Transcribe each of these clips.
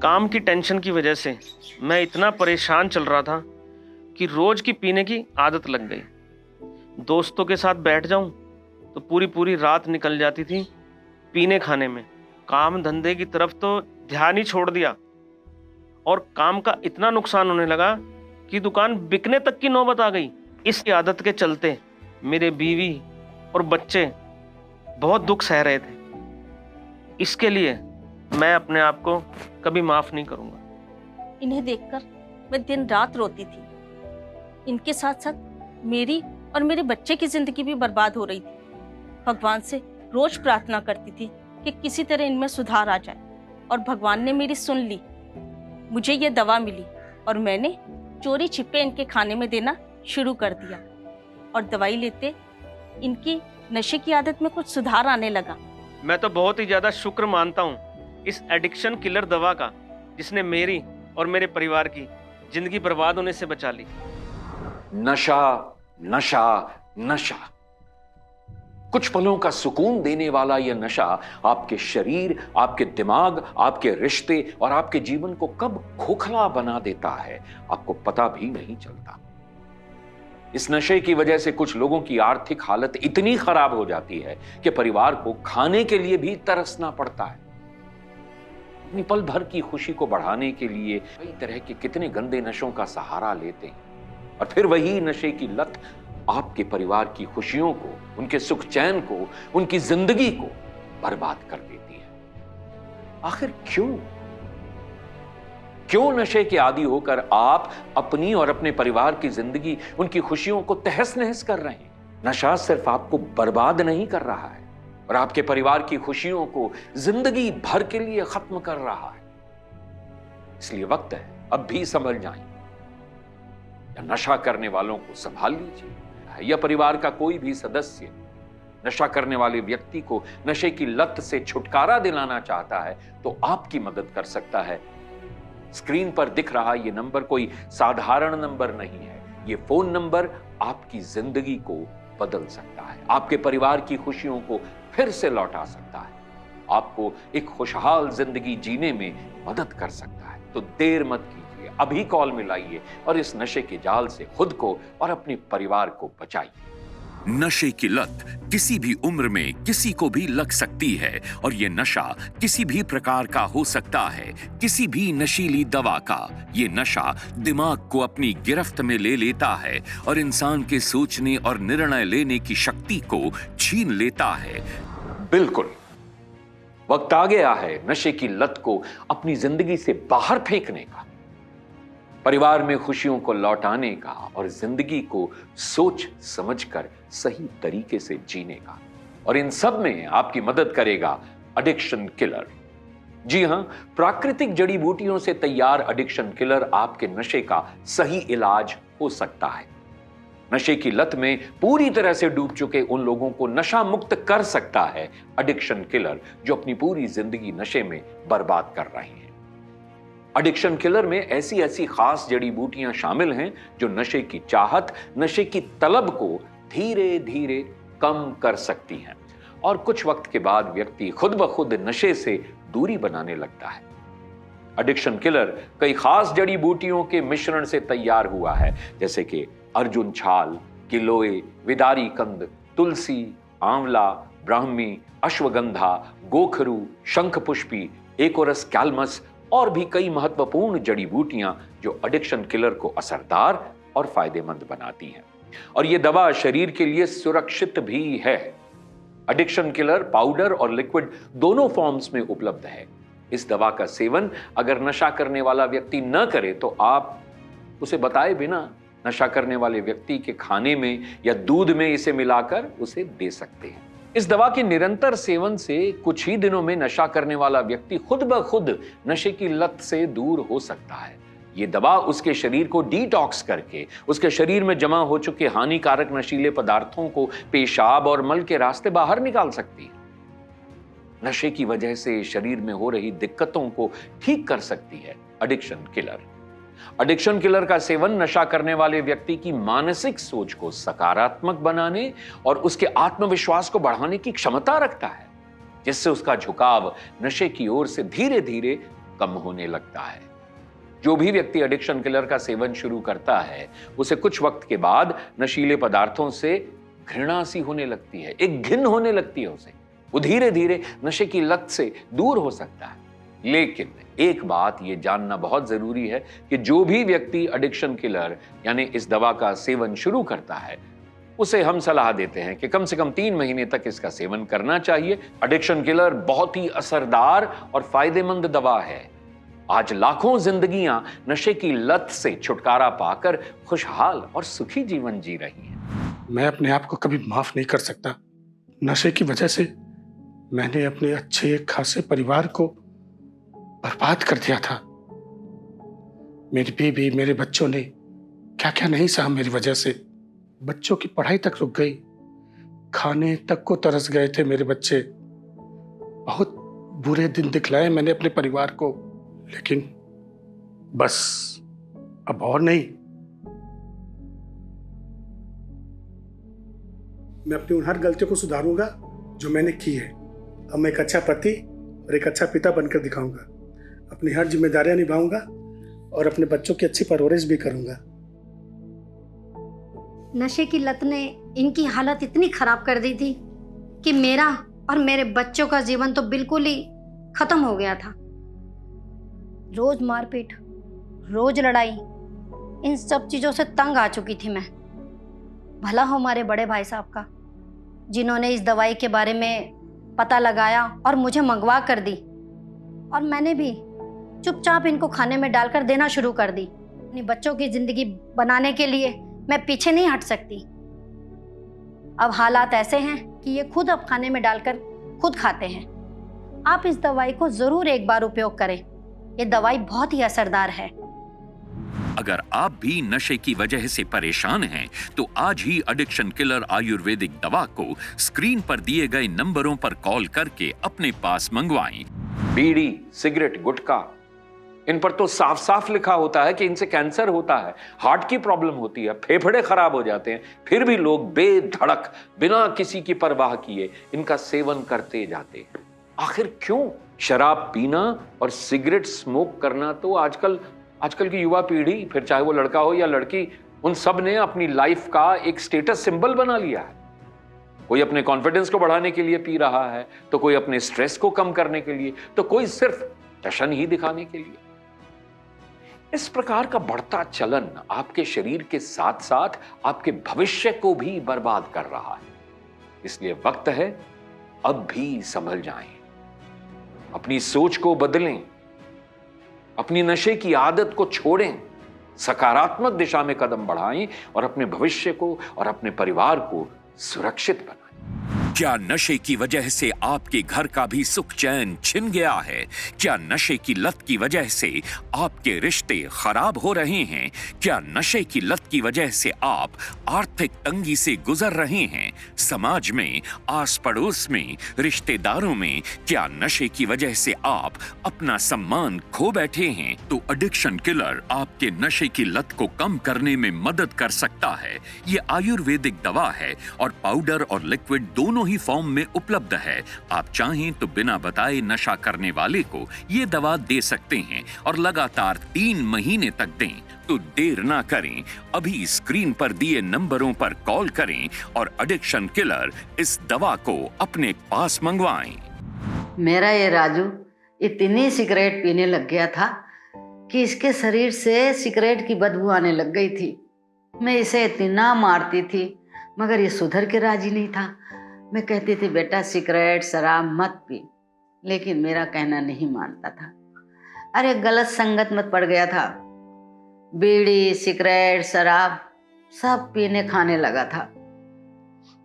काम की टेंशन की वजह से मैं इतना परेशान चल रहा था कि रोज की पीने की आदत लग गई। दोस्तों के साथ बैठ जाऊं तो पूरी पूरी रात निकल जाती थी पीने खाने में। काम धंधे की तरफ तो ध्यान ही छोड़ दिया और काम का इतना नुकसान होने लगा कि दुकान बिकने तक की नौबत आ गई। इस आदत के चलते मेरे बीवी और बच्चे बहुत दुख सह रहे थे। इसके लिए मैं अपने आप को कभी माफ नहीं करूंगा। इन्हें देखकर मैं दिन रात रोती थी। इनके साथ साथ मेरी और मेरे बच्चे की जिंदगी भी बर्बाद हो रही थी। भगवान से रोज प्रार्थना करती थी कि किसी तरह इनमें सुधार आ जाए और भगवान ने मेरी सुन ली। मुझे ये दवा मिली और मैंने चोरी छिपे इनके खाने में देना शुरू कर दिया और दवाई लेते इनकी नशे की आदत में कुछ सुधार आने लगा। मैं तो बहुत ही ज्यादा शुक्र मानता हूँ इस एडिक्शन किलर दवा का, जिसने मेरी और मेरे परिवार की जिंदगी बर्बाद होने से बचा ली। नशा नशा नशा, कुछ पलों का सुकून देने वाला यह नशा आपके शरीर, आपके दिमाग, आपके रिश्ते और आपके जीवन को कब खोखला बना देता है आपको पता भी नहीं चलता। इस नशे की वजह से कुछ लोगों की आर्थिक हालत इतनी खराब हो जाती है कि परिवार को खाने के लिए भी तरसना पड़ता है। अपनी पल भर की खुशी को बढ़ाने के लिए कई तरह के कितने गंदे नशों का सहारा लेते हैं और फिर वही नशे की लत आपके परिवार की खुशियों को, उनके सुख चैन को, उनकी जिंदगी को बर्बाद कर देती है। आखिर क्यों नशे के आदी होकर आप अपनी और अपने परिवार की जिंदगी, उनकी खुशियों को तहस नहस कर रहे हैं? नशा सिर्फ आपको बर्बाद नहीं कर रहा है और आपके परिवार की खुशियों को जिंदगी भर के लिए खत्म कर रहा है। इसलिए वक्त है अब भी समझ जाएं। या नशा करने वालों को संभाल लीजिए या परिवार का कोई भी सदस्य नशा करने वाले व्यक्ति को नशे की लत से छुटकारा दिलाना चाहता है तो आपकी मदद कर सकता है। स्क्रीन पर दिख रहा ये नंबर कोई साधारण नंबर नहीं है। ये फोन नंबर आपकी जिंदगी को बदल सकता है, आपके परिवार की खुशियों को फिर से लौटा सकता है, आपको एक खुशहाल जिंदगी जीने में मदद कर सकता है। तो देर मत कीजिए, अभी कॉल मिलाइए और इस नशे के जाल से खुद को और अपने परिवार को बचाइए। नशे की लत किसी भी उम्र में किसी को भी लग सकती है और ये नशा किसी भी प्रकार का हो सकता है, किसी भी नशीली दवा का। ये नशा दिमाग को अपनी गिरफ्त में ले लेता है और इंसान के सोचने और निर्णय लेने की शक्ति को छीन लेता है। बिल्कुल, वक्त आ गया है नशे की लत को अपनी जिंदगी से बाहर फेंकने का, परिवार में खुशियों को लौटाने का और जिंदगी को सोच समझकर सही तरीके से जीने का। और इन सब में आपकी मदद करेगा एडिक्शन किलर। जी हां, प्राकृतिक जड़ी बूटियों से तैयार एडिक्शन किलर आपके नशे का सही इलाज हो सकता है। नशे की लत में पूरी तरह से डूब चुके उन लोगों को नशा मुक्त कर सकता है एडिक्शन किलर, जो अपनी पूरी जिंदगी नशे में बर्बाद कर रहे हैं। एडिक्शन किलर में ऐसी ऐसी खास जड़ी बूटियां शामिल हैं जो नशे की चाहत, नशे की तलब को धीरे धीरे कम कर सकती हैं और कुछ वक्त के बाद व्यक्ति खुद ब खुद नशे से दूरी बनाने लगता है। एडिक्शन किलर कई खास जड़ी बूटियों के मिश्रण से तैयार हुआ है, जैसे कि अर्जुन छाल, गिलोय, विदारी कंद, तुलसी, आंवला, ब्राह्मी, अश्वगंधा, गोखरू, शंखपुष्पी, एकोरस कैल्मस और भी कई महत्वपूर्ण जड़ी बूटियां जो एडिक्शन किलर को असरदार और फायदेमंद बनाती हैं। और यह दवा शरीर के लिए सुरक्षित भी है। एडिक्शन किलर पाउडर और लिक्विड दोनों फॉर्म्स में उपलब्ध है। इस दवा का सेवन अगर नशा करने वाला व्यक्ति न करे तो आप उसे बताए बिना नशा करने वाले व्यक्ति के खाने में या दूध में इसे मिलाकर उसे दे सकते हैं। इस दवा के निरंतर सेवन से कुछ ही दिनों में नशा करने वाला व्यक्ति खुद ब खुद नशे की लत से दूर हो सकता है। ये दवा उसके शरीर को डिटॉक्स करके उसके शरीर में जमा हो चुके हानिकारक नशीले पदार्थों को पेशाब और मल के रास्ते बाहर निकाल सकती है। नशे की वजह से शरीर में हो रही दिक्कतों को ठीक कर सकती है एडिक्शन किलर। एडिक्शन किलर का सेवन नशा करने वाले व्यक्ति की मानसिक सोच को सकारात्मक बनाने और उसके आत्मविश्वास को बढ़ाने की क्षमता रखता है, जिससे उसका झुकाव नशे की ओर से धीरे धीरे कम होने लगता है। जो भी व्यक्ति एडिक्शन किलर का सेवन शुरू करता है, उसे कुछ वक्त के बाद नशीले पदार्थों से घृणा सी होने लगती है, एक घिन होने लगती है उसे। वो धीरे धीरे नशे की लत से दूर हो सकता है। लेकिन एक बात ये जानना बहुत जरूरी है कि जो भी व्यक्ति एडिक्शन किलर यानी इस दवा का सेवन शुरू करता है, उसे हम सलाह देते हैं कि कम से कम 3 महीने तक इसका सेवन करना चाहिए। एडिक्शन किलर बहुत ही असरदार और फायदेमंद दवा है। आज लाखों जिंदगियां नशे की लत से छुटकारा पाकर खुशहाल और सुखी जीवन जी रही हैं। मैं अपने आप को कभी माफ नहीं कर सकता। नशे की वजह से मैंने अपने अच्छे खासे परिवार को बर्बाद कर दिया था। मेरी बीवी, मेरे बच्चों ने क्या क्या नहीं सहा मेरी वजह से। बच्चों की पढ़ाई तक रुक गई, खाने तक को तरस गए थे मेरे बच्चे। बहुत बुरे दिन दिखलाए मैंने अपने परिवार को, लेकिन बस अब और नहीं। मैं अपनी उन हर गलतियों को सुधारूंगा जो मैंने की है। अब मैं एक अच्छा पति और एक अच्छा पिता बनकर दिखाऊंगा। अपनी हर जिम्मेदारियां निभाऊंगा और अपने बच्चों की अच्छी परवरिश भी करूंगा। नशे की लत ने इनकी हालत इतनी खराब कर दी थी कि मेरा और मेरे बच्चों का जीवन तो बिल्कुल ही खत्म हो गया था। रोज मारपीट, रोज लड़ाई, इन सब चीजों से तंग आ चुकी थी मैं। भला हो हमारे बड़े भाई साहब का, जिन्होंने इस दवाई के बारे में पता लगाया और मुझे मंगवा कर दी, और मैंने भी चुपचाप इनको खाने में डालकर देना शुरू कर दी। अपनी बच्चों की जिंदगी बनाने के लिए मैं पीछे नहीं हट सकती। अब हालात ऐसे हैं कि ये खुद अब खाने में डालकर खुद खाते हैं। आप इस दवाई को जरूर एक बार उपयोग करें। ये दवाई बहुत ही असरदार है। अगर आप भी नशे की वजह से परेशान हैं, तो आज ही एडिक्शन किलर आयुर्वेदिक दवा को स्क्रीन पर दिए गए नंबरों पर कॉल करके अपने पास मंगवाएं। बीड़ी, सिगरेट, गुटखा, इन पर तो साफ साफ लिखा होता है कि इनसे कैंसर होता है, हार्ट की प्रॉब्लम होती है, फेफड़े खराब हो जाते हैं। फिर भी लोग बेधड़क, बिना किसी की परवाह किए इनका सेवन करते जाते हैं। आखिर क्यों? शराब पीना और सिगरेट स्मोक करना तो आजकल की युवा पीढ़ी, फिर चाहे वो लड़का हो या लड़की, उन सब ने अपनी लाइफ का एक स्टेटस सिंबल बना लिया है। कोई अपने कॉन्फिडेंस को बढ़ाने के लिए पी रहा है, तो कोई अपने स्ट्रेस को कम करने के लिए, तो कोई सिर्फ जश्न ही दिखाने के लिए। इस प्रकार का बढ़ता चलन आपके शरीर के साथ साथ आपके भविष्य को भी बर्बाद कर रहा है। इसलिए वक्त है अब भी संभल जाएं, अपनी सोच को बदलें, अपनी नशे की आदत को छोड़ें, सकारात्मक दिशा में कदम बढ़ाएं और अपने भविष्य को और अपने परिवार को सुरक्षित बनाएं। क्या नशे की वजह से आपके घर का भी सुख चैन छिन गया है? क्या नशे की लत की वजह से आपके रिश्ते खराब हो रहे हैं? क्या नशे की लत की वजह से आप आर्थिक तंगी से गुजर रहे हैं? समाज में, आस पड़ोस में, रिश्तेदारों में क्या नशे की वजह से आप अपना सम्मान खो बैठे हैं? तो एडिक्शन किलर आपके नशे की लत को कम करने में मदद कर सकता है। ये आयुर्वेदिक दवा है और पाउडर और लिक्विड दोनों ही फॉर्म में उपलब्ध है। आप चाहें तो बिना बताए नशा करने वाले को ये दवा दे सकते हैं और लगातार 3 महीने तक दें। तो देर ना करें, अभी स्क्रीन पर दिए नंबरों पर कॉल करें और एडिक्शन किलर इस दवा को अपने पास मंगवाएं। मेरा ये राजू इतनी सिगरेट पीने लग गया था कि इसके शरीर से सिगरेट की बदबू आने लग गई थी। मैं इसे इतना मारती थी मगर ये सुधर के राजी नहीं था। मैं कहती थी बेटा सिगरेट शराब मत पी, लेकिन मेरा कहना नहीं मानता था। अरे गलत संगत में पड़ गया था। बीड़ी, सिगरेट, शराब सब पीने खाने लगा था।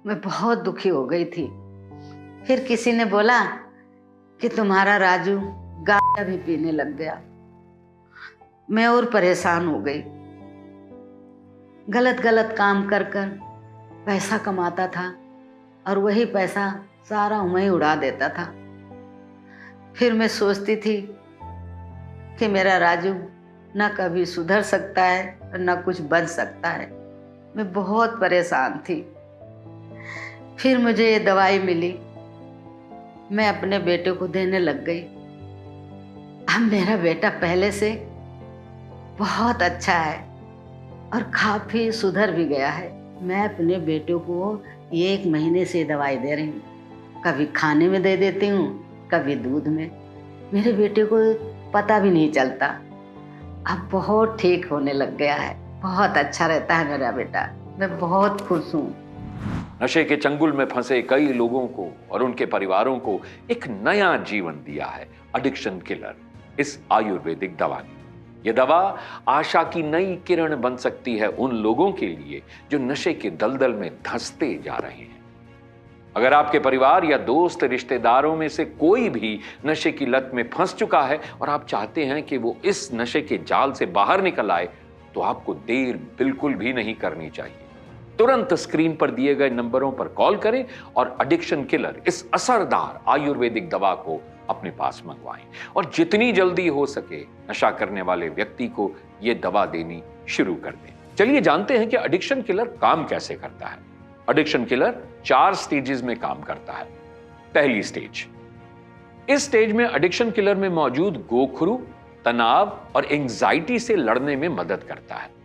मैं बहुत दुखी हो गई थी। फिर किसी ने बोला कि तुम्हारा राजू गांजा भी पीने लग गया। मैं और परेशान हो गई। गलत गलत काम कर कर पैसा कमाता था और वही पैसा सारा वहीं उड़ा देता था। फिर मैं सोचती थी कि मेरा राजू ना कभी सुधर सकता है और ना कुछ बन सकता है। मैं बहुत परेशान थी। फिर मुझे ये दवाई मिली। मैं अपने बेटे को देने लग गई। अब मेरा बेटा पहले से बहुत अच्छा है और काफी सुधर भी गया है। मैं अपने बेटे को 1 महीने से दवाई दे रही हूँ। कभी खाने में दे देती हूँ, कभी दूध में। मेरे बेटे को पता भी नहीं चलता। अब बहुत ठीक होने लग गया है। बहुत अच्छा रहता है मेरा बेटा। मैं बहुत खुश हूँ। नशे के चंगुल में फंसे कई लोगों को और उनके परिवारों को एक नया जीवन दिया है एडिक्शन किलर, इस आयुर्वेदिक दवा ने। यह दवा आशा की नई किरण बन सकती है उन लोगों के लिए जो नशे के दलदल में धंसते जा रहे हैं। अगर आपके परिवार या दोस्त रिश्तेदारों में से कोई भी नशे की लत में फंस चुका है और आप चाहते हैं कि वो इस नशे के जाल से बाहर निकल आए, तो आपको देर बिल्कुल भी नहीं करनी चाहिए। तुरंत स्क्रीन पर दिए गए नंबरों पर कॉल करें और एडिक्शन किलर, इस असरदार आयुर्वेदिक दवा को अपने पास मंगवाएं और जितनी जल्दी हो सके नशा करने वाले व्यक्ति को यह दवा देनी शुरू कर दें। चलिए जानते हैं कि एडिक्शन किलर काम कैसे करता है। एडिक्शन किलर 4 स्टेजेस में काम करता है। पहली स्टेज, इस स्टेज में एडिक्शन किलर में मौजूद गोखरू तनाव और एंजाइटी से लड़ने में मदद करता है।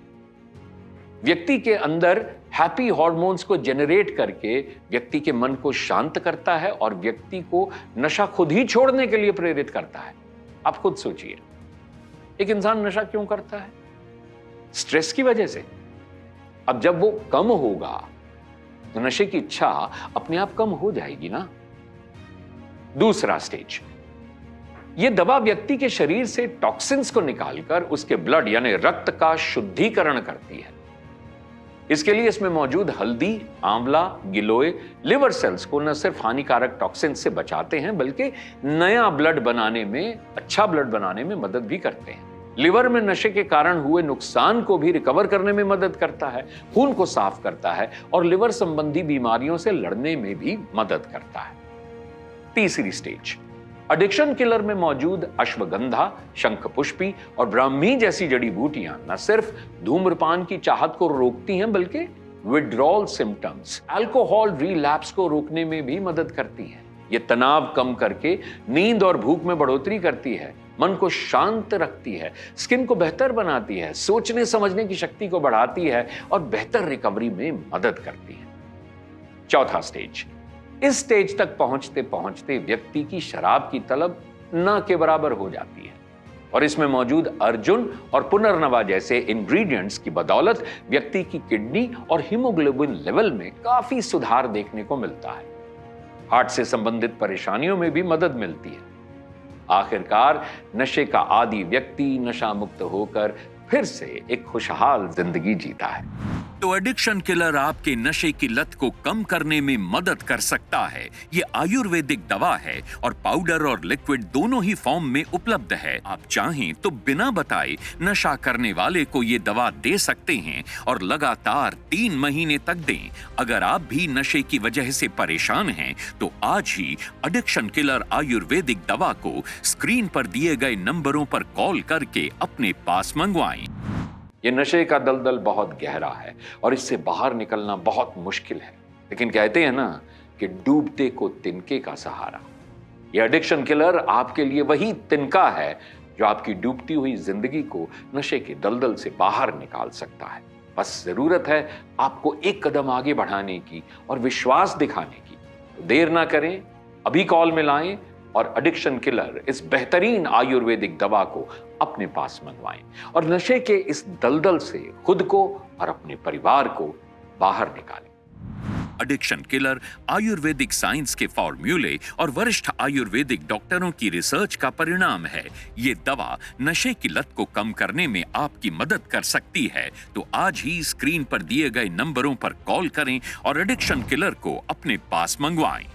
व्यक्ति के अंदर हैप्पी हार्मोन्स को जेनरेट करके व्यक्ति के मन को शांत करता है और व्यक्ति को नशा खुद ही छोड़ने के लिए प्रेरित करता है। आप खुद सोचिए, एक इंसान नशा क्यों करता है? स्ट्रेस की वजह से। अब जब वो कम होगा तो नशे की इच्छा अपने आप कम हो जाएगी ना। दूसरा स्टेज, यह दवा व्यक्ति के शरीर से टॉक्सिन्स को निकालकर उसके ब्लड यानी रक्त का शुद्धिकरण करती है। इसके लिए इसमें मौजूद हल्दी, आंवला, गिलोय लिवर सेल्स को न सिर्फ हानिकारक टॉक्सिन्स से बचाते हैं बल्कि नया ब्लड बनाने में, अच्छा ब्लड बनाने में मदद भी करते हैं। लिवर में नशे के कारण हुए नुकसान को भी रिकवर करने में मदद करता है, खून को साफ करता है और लिवर संबंधी बीमारियों से लड़ने में भी मदद करता है। तीसरी स्टेज, एडिक्शन किलर में मौजूद अश्वगंधा, शंखपुष्पी और ब्राह्मी जैसी जड़ी बूटियां न सिर्फ धूम्रपान की चाहत को रोकती हैं बल्कि विड्रॉल सिम्टम्स, अल्कोहल रिलैप्स को रोकने में भी मदद करती हैं। ये तनाव कम करके नींद और भूख में बढ़ोतरी करती है, मन को शांत रखती है, स्किन को बेहतर बनाती है, सोचने समझने की शक्ति को बढ़ाती है और बेहतर रिकवरी में मदद करती है। चौथा स्टेज, इस स्टेज तक पहुंचते पहुंचते व्यक्ति की शराब की तलब न के बराबर हो जाती है और इसमें मौजूद अर्जुन और पुनर्नवा जैसे इंग्रेडिएंट्स की बदौलत व्यक्ति की किडनी और हीमोग्लोबिन लेवल में काफी सुधार देखने को मिलता है। हार्ट से संबंधित परेशानियों में भी मदद मिलती है। आखिरकार नशे का आदी व्यक्ति नशा मुक्त होकर फिर से एक खुशहाल जिंदगी जीता है। तो एडिक्शन किलर आपके नशे की लत को कम करने में मदद कर सकता है। ये आयुर्वेदिक दवा है और पाउडर और लिक्विड दोनों ही फॉर्म में उपलब्ध है। आप चाहें तो बिना बताए नशा करने वाले को ये दवा दे सकते हैं और लगातार 3 महीने तक दें। अगर आप भी नशे की वजह से परेशान हैं तो आज ही एडिक्शन किलर आयुर्वेदिक दवा को स्क्रीन पर दिए गए नंबरों पर कॉल करके अपने पास मंगवाएं। ये नशे का दलदल बहुत गहरा है और इससे बाहर निकलना बहुत मुश्किल है, लेकिन कहते हैं ना कि डूबते को तिनके का सहारा। ये एडिक्शन किलर आपके लिए वही तिनका है जो आपकी डूबती हुई जिंदगी को नशे के दलदल से बाहर निकाल सकता है। बस जरूरत है आपको एक कदम आगे बढ़ाने की और विश्वास दिखाने की। तो देर ना करें, अभी कॉल मिलाएं और एडिक्शन किलर, इस बेहतरीन आयुर्वेदिक दवा को अपने पास मंगवाएं और नशे के इस दलदल से खुद को और अपने परिवार को बाहर निकालें। एडिक्शन किलर आयुर्वेदिक साइंस के फॉर्मूले और वरिष्ठ आयुर्वेदिक डॉक्टरों की रिसर्च का परिणाम है। ये दवा नशे की लत को कम करने में आपकी मदद कर सकती है। तो आज ही स्क्रीन पर दिए गए नंबरों पर कॉल करें और एडिक्शन किलर को अपने पास मंगवाएं।